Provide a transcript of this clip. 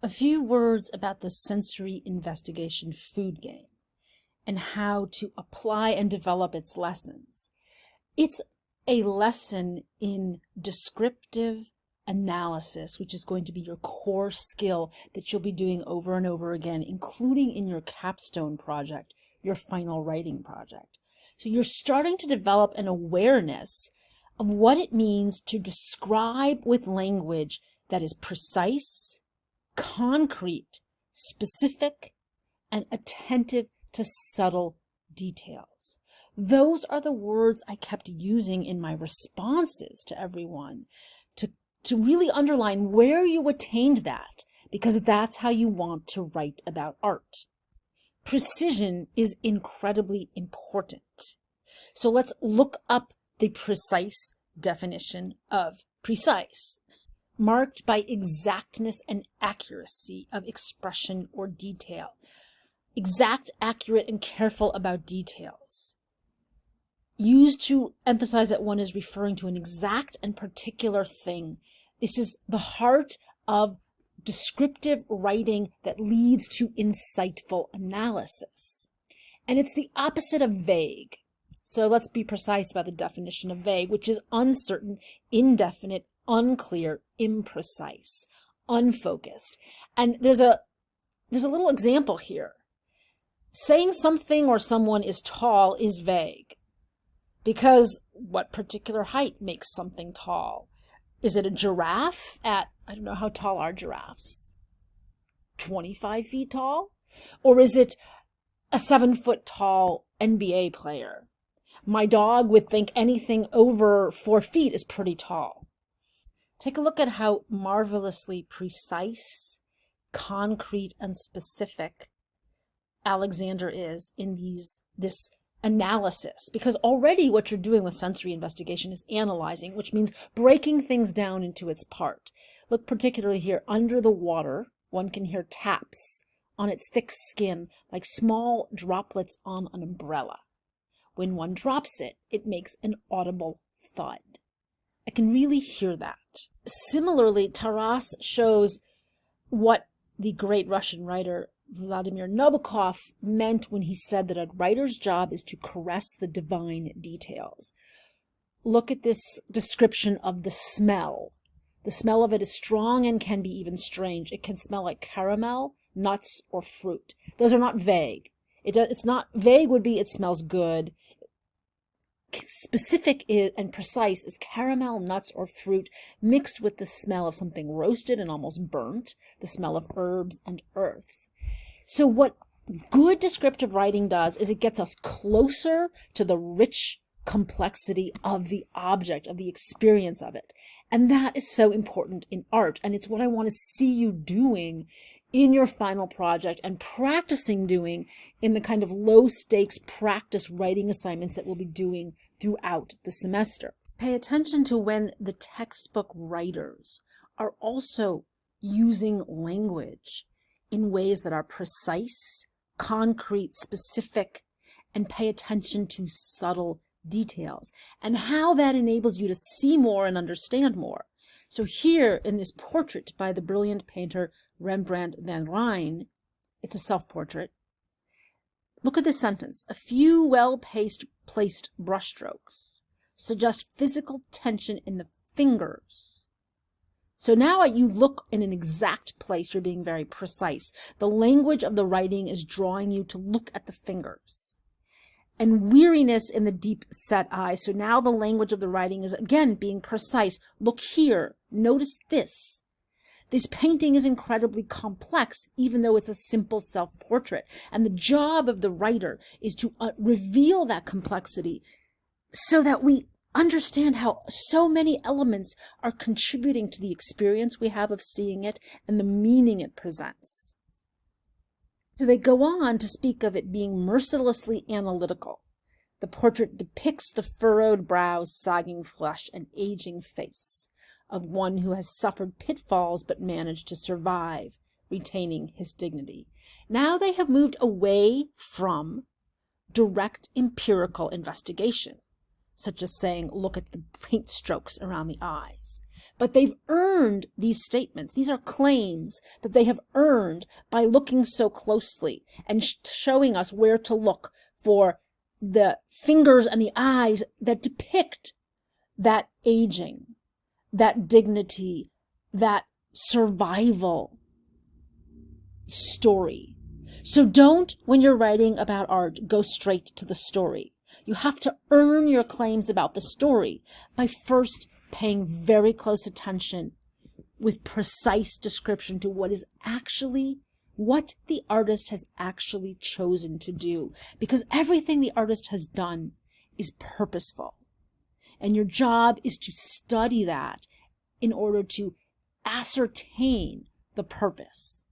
A few words about the sensory investigation food game and how to apply and develop its lessons. It's a lesson in descriptive analysis, which is going to be your core skill that you'll be doing over and over again, including in your capstone project, your final writing project. So you're starting to develop an awareness of what it means to describe with language that is precise, concrete, specific, and attentive to subtle details. Those are the words I kept using in my responses to everyone to really underline where you attained that, because that's how you want to write about art. Precision is incredibly important. So let's look up the precise definition of precise. Marked by exactness and accuracy of expression or detail. Exact, accurate, and careful about details. Used to emphasize that one is referring to an exact and particular thing. This is the heart of descriptive writing that leads to insightful analysis. And it's the opposite of vague. So let's be precise about the definition of vague, which is uncertain, indefinite, unclear, imprecise, unfocused. And there's a little example here. Saying something or someone is tall is vague, because what particular height makes something tall? Is it a giraffe at, I don't know, how tall are giraffes? 25 feet tall? Or is it a 7-foot tall NBA player? My dog would think anything over 4 feet is pretty tall. Take a look at how marvelously precise, concrete, and specific Alexander is in this analysis, because already what you're doing with sensory investigation is analyzing, which means breaking things down into its part. Look particularly here, under the water, one can hear taps on its thick skin like small droplets on an umbrella. When one drops it, it makes an audible thud. I can really hear that. Similarly, Taras shows what the great Russian writer Vladimir Nabokov meant when he said that a writer's job is to caress the divine details. Look at this description of the smell. The smell of it is strong and can be even strange. It can smell like caramel, nuts, or fruit. Those are not vague. It's not vague would be it smells good. Specific and precise is caramel, nuts, or fruit mixed with the smell of something roasted and almost burnt, the smell of herbs and earth. So what good descriptive writing does is it gets us closer to the rich complexity of the object, of the experience of it. And that is so important in art. And it's what I want to see you doing in your final project and practicing doing in the kind of low stakes practice writing assignments that we'll be doing throughout the semester. Pay attention to when the textbook writers are also using language in ways that are precise, concrete, specific, and pay attention to subtle details, and how that enables you to see more and understand more. So here in this portrait by the brilliant painter Rembrandt van Rijn, it's a self-portrait. Look at this sentence. A few well-placed brushstrokes suggest physical tension in the fingers. So now you look in an exact place, you're being very precise. The language of the writing is drawing you to look at the fingers. And weariness in the deep set eye. So now the language of the writing is again being precise. Look here, notice this. This painting is incredibly complex, even though it's a simple self-portrait. And the job of the writer is to reveal that complexity so that we understand how so many elements are contributing to the experience we have of seeing it and the meaning it presents. So they go on to speak of it being mercilessly analytical. The portrait depicts the furrowed brows, sagging flesh, and aging face of one who has suffered pitfalls but managed to survive, retaining his dignity. Now they have moved away from direct empirical investigation. such as saying, look at the paint strokes around the eyes. But they've earned these statements. These are claims that they have earned by looking so closely and showing us where to look for the fingers and the eyes that depict that aging, that dignity, that survival story. So don't, when you're writing about art, go straight to the story. You have to earn your claims about the story by first paying very close attention with precise description to what the artist has actually chosen to do. Because everything the artist has done is purposeful. And your job is to study that in order to ascertain the purpose.